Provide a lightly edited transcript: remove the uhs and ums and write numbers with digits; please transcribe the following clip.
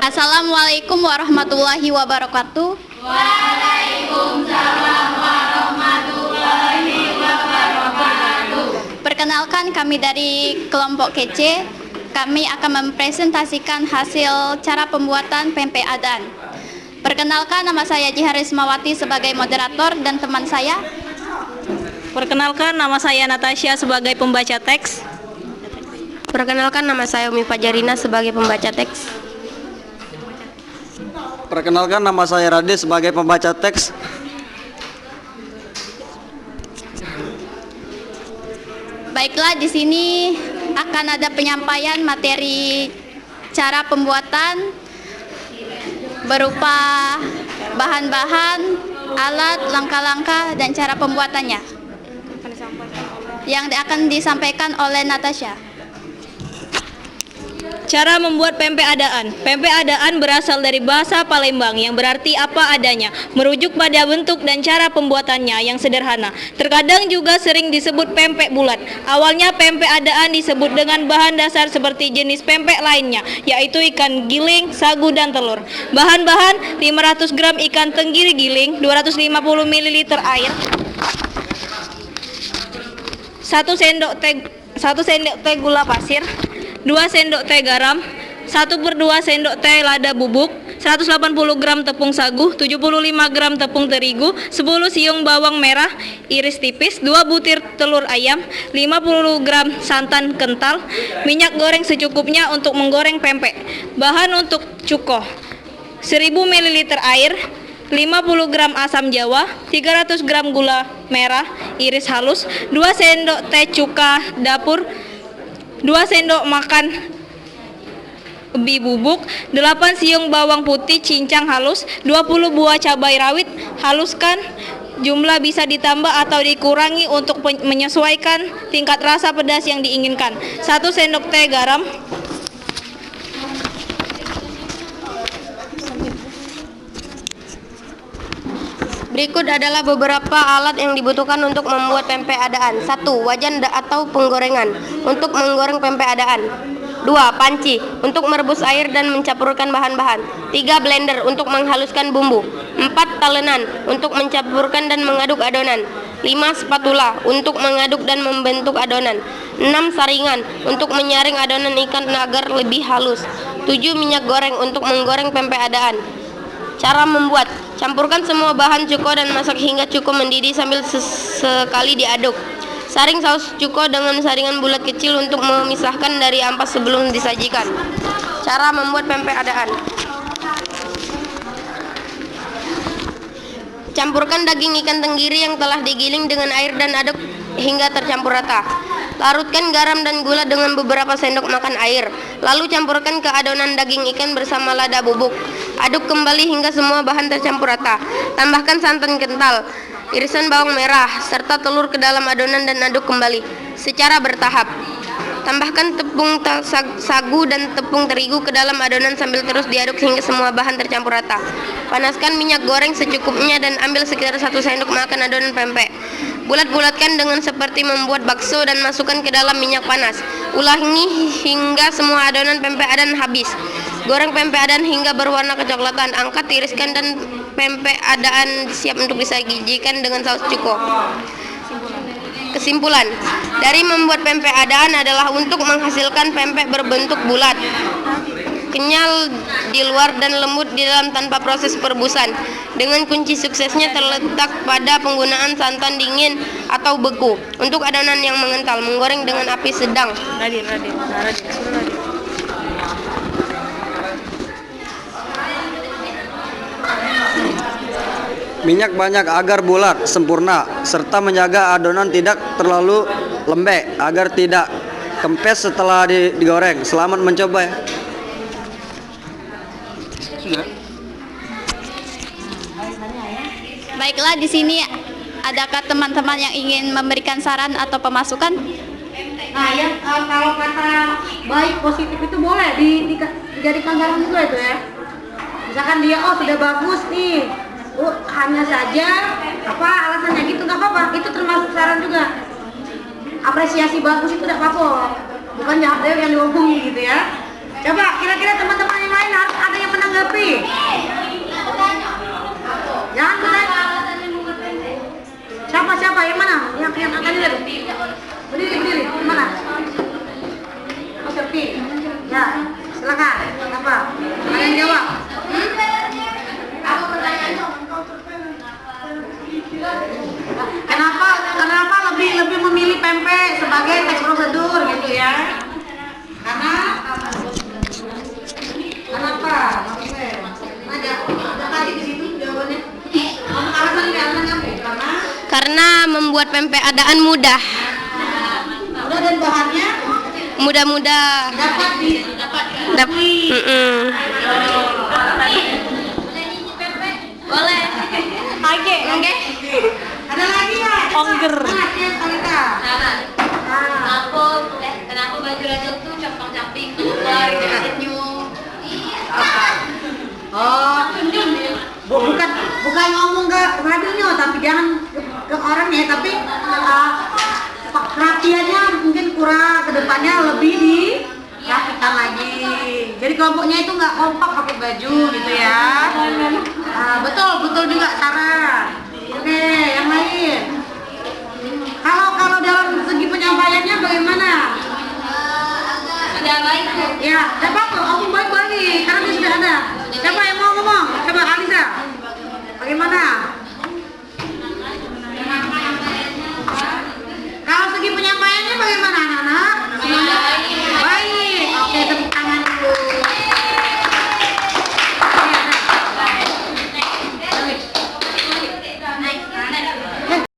Assalamualaikum warahmatullahi wabarakatuh. Waalaikumsalam warahmatullahi wabarakatuh. Perkenalkan, kami dari kelompok kece. Kami akan mempresentasikan hasil cara pembuatan pempek adan. Perkenalkan, nama saya Jiharismawati sebagai moderator dan teman saya. Perkenalkan, nama saya Natasha sebagai pembaca teks. Perkenalkan, nama saya Umi Fajarina sebagai pembaca teks. Perkenalkan, nama saya Rade sebagai pembaca teks. Baiklah, di sini akan ada penyampaian materi cara pembuatan berupa bahan-bahan, alat, langkah-langkah, dan cara pembuatannya yang akan disampaikan oleh Natasha. Cara membuat pempek adaan. Pempek adaan berasal dari bahasa Palembang yang berarti apa adanya, merujuk pada bentuk dan cara pembuatannya yang sederhana. Terkadang juga sering disebut pempek bulat. Awalnya pempek adaan disebut dengan bahan dasar seperti jenis pempek lainnya, yaitu ikan giling, sagu, dan telur. Bahan-bahan: 500 gram ikan tenggiri giling, 250 ml air, 1 sendok teh gula pasir, 2 sendok teh garam, 1/2 sendok teh lada bubuk, 180 gram tepung sagu, 75 gram tepung terigu, 10 siung bawang merah iris tipis, 2 butir telur ayam, 50 gram santan kental, minyak goreng secukupnya untuk menggoreng pempek. Bahan untuk cuko: 1000 ml air, 50 gram asam jawa, 300 gram gula merah iris halus, 2 sendok teh cuka dapur, 2 sendok makan ubi bubuk, 8 siung bawang putih cincang halus, 20 buah cabai rawit. Haluskan, jumlah bisa ditambah atau dikurangi untuk menyesuaikan tingkat rasa pedas yang diinginkan. 1 sendok teh garam. Berikut adalah beberapa alat yang dibutuhkan untuk membuat pempek adaan. 1. Wajan atau penggorengan untuk menggoreng pempek adaan. 2. Panci untuk merebus air dan mencampurkan bahan-bahan. 3. Blender untuk menghaluskan bumbu. 4. Talenan untuk mencampurkan dan mengaduk adonan. 5. Spatula untuk mengaduk dan membentuk adonan. 6. Saringan untuk menyaring adonan ikan agar lebih halus. 7. Minyak goreng untuk menggoreng pempek adaan. Cara membuat: campurkan semua bahan cuko dan masak hingga cuko mendidih sambil sekali diaduk. Saring saus cuko dengan saringan bulat kecil untuk memisahkan dari ampas sebelum disajikan. Cara membuat pempek adaan: campurkan daging ikan tenggiri yang telah digiling dengan air dan aduk hingga tercampur rata. Larutkan garam dan gula dengan beberapa sendok makan air. Lalu campurkan ke adonan daging ikan bersama lada bubuk. Aduk kembali hingga semua bahan tercampur rata. Tambahkan santan kental, irisan bawang merah, serta telur ke dalam adonan dan aduk kembali secara bertahap. Tambahkan tepung sagu dan tepung terigu ke dalam adonan sambil terus diaduk hingga semua bahan tercampur rata. Panaskan minyak goreng secukupnya dan ambil sekitar 1 sendok makan adonan pempek. Bulat-bulatkan dengan seperti membuat bakso dan masukkan ke dalam minyak panas. Ulangi hingga semua adonan pempek adan habis. Goreng pempek adan hingga berwarna kecoklatan. Angkat, tiriskan, dan pempek adaan siap untuk disajikan dengan saus cuko. Kesimpulan dari membuat pempek adaan adalah untuk menghasilkan pempek berbentuk bulat, kenyal di luar dan lembut di dalam tanpa proses perebusan. Dengan kunci suksesnya terletak pada penggunaan santan dingin atau beku untuk adonan yang mengental. Menggoreng dengan api sedang. Minyak banyak agar bulat, sempurna, serta menjaga adonan tidak terlalu lembek agar tidak kempes setelah digoreng. Selamat mencoba ya. Sudah. Baiklah, di sini adakah teman-teman yang ingin memberikan saran atau pemasukan? Nah, yang kalau kata baik positif itu boleh dijadikan saran juga itu ya. Misalkan dia sudah bagus nih, hanya saja alasannya gitu, nggak apa-apa, itu termasuk saran juga. Apresiasi bagus itu tidak apa-apa, bukan yang diomongin gitu ya. Coba kira-kira teman-teman yang lain harus ada yang menanggapi. Jangan bertanya. Siapa yang mana? Yang akan dulu. Berdiri. Yang mana? Oh, Sophie. Ya, silakan. Apa? Ada yang jawab? Kenapa lebih memilih pempek sebagai teks prosedur gitu ya? Karena kenapa? Ada tadi di situ jawabannya. Alasannya Karena membuat pempek adaan mudah. mudah dan bahannya Mudah-mudah. dapat Boleh. Oke. ada lagi ya? Ongger. Nah, Talita. Kenapa baju ratu tuh camping keluar senyum? Oh, bukan ngomong ke radionya, tapi jangan ke orangnya, tapi perhatiannya mungkin kurang, kedepannya lebih dirapikan lagi. Jadi kelompoknya itu nggak kompak pakai baju gitu ya. Betul juga Sarah. Oke, yang lain. Kalau dalam segi penyampaiannya bagaimana? Sudah baik. Ya, coba